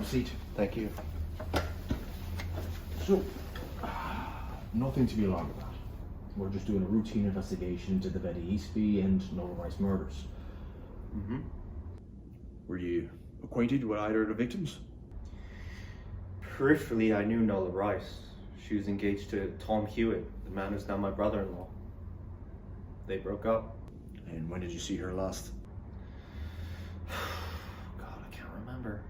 Seat. Thank you. So, nothing to be alarmed about. We're just doing a routine investigation into the Betty Eastby and Nola Rhys murders. Mm-hmm. Were you acquainted with either of the victims? Peripherally, I knew Nola Rhys. She was engaged to Tom Hewitt, the man who's now my brother-in-law. They broke up. And when did you see her last? God, I can't remember.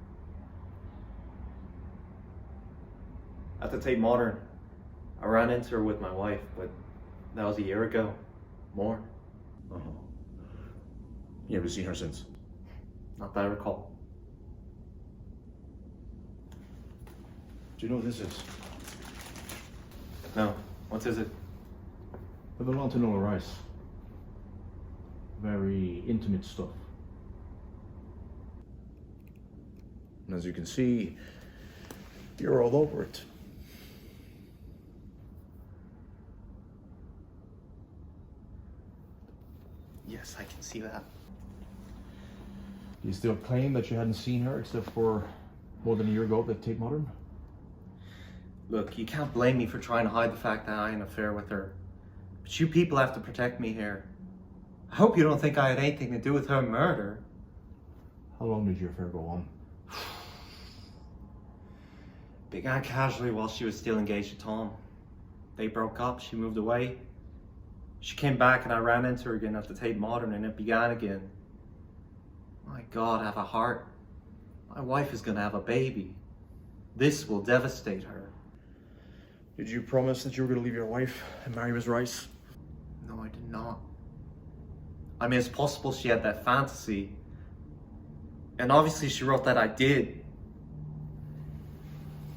At the Tate Modern. I ran into her with my wife, but that was a year ago. More. Uh-huh. You haven't seen her since? Not that I recall. Do you know what this is? No. What is it? It belonged to Nola Rhys. Very intimate stuff. And as you can see, you're all over it. Yes, I can see that. Do you still claim that you hadn't seen her except for more than a year ago at the Tate Modern? Look, you can't blame me for trying to hide the fact that I had an affair with her. But you people have to protect me here. I hope you don't think I had anything to do with her murder. How long did your affair go on? Began casually while she was still engaged to Tom. They broke up, she moved away. She came back and I ran into her again at the Tate Modern and it began again. My God, have a heart. My wife is gonna have a baby. This will devastate her. Did you promise that you were going to leave your wife and marry Miss Rhys? No, I did not. I mean, it's possible she had that fantasy. And obviously she wrote that I did.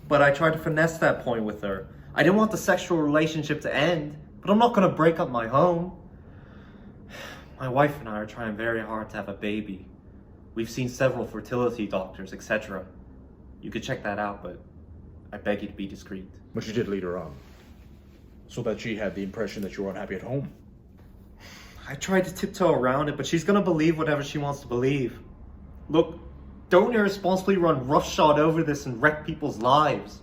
But I tried to finesse that point with her. I didn't want the sexual relationship to end, but I'm not going to break up my home. My wife and I are trying very hard to have a baby. We've seen several fertility doctors, etc. You could check that out, but I beg you to be discreet. But you did lead her on, so that she had the impression that you were unhappy at home. I tried to tiptoe around it, but she's gonna believe whatever she wants to believe. Look, don't irresponsibly run roughshod over this and wreck people's lives.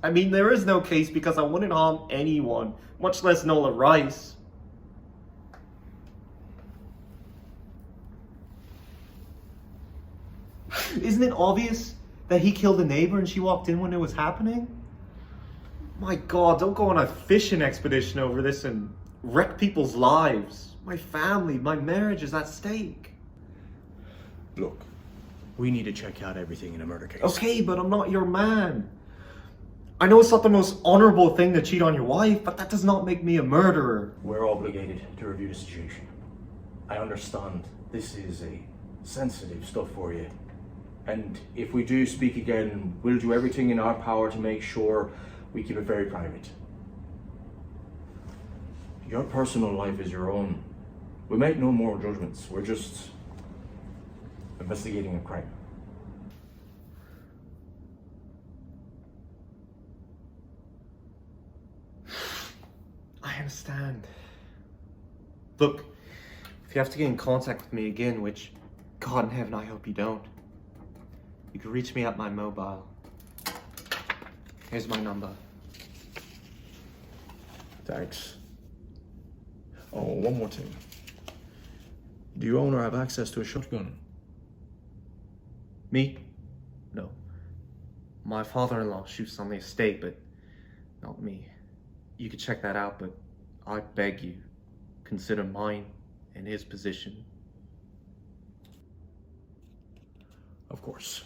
I mean, there is no case because I wouldn't harm anyone, much less Nola Rhys. Isn't it obvious that he killed a neighbor and she walked in when it was happening? My God, don't go on a fishing expedition over this and wreck people's lives. My family, my marriage is at stake. Look, we need to check out everything in a murder case. Okay, but I'm not your man. I know it's not the most honorable thing to cheat on your wife, but that does not make me a murderer. We're obligated to review the situation. I understand this is a sensitive stuff for you. And if we do speak again, we'll do everything in our power to make sure we keep it very private. Your personal life is your own. We make no moral judgments. We're just investigating a crime. I understand. Look, if you have to get in contact with me again, which, God in heaven, I hope you don't, you can reach me at my mobile. Here's my number. Thanks. Oh, one more thing. Do you own or have access to a shotgun? Me? No. My father-in-law shoots on the estate, but not me. You could check that out, but I beg you, consider mine and his position. Of course.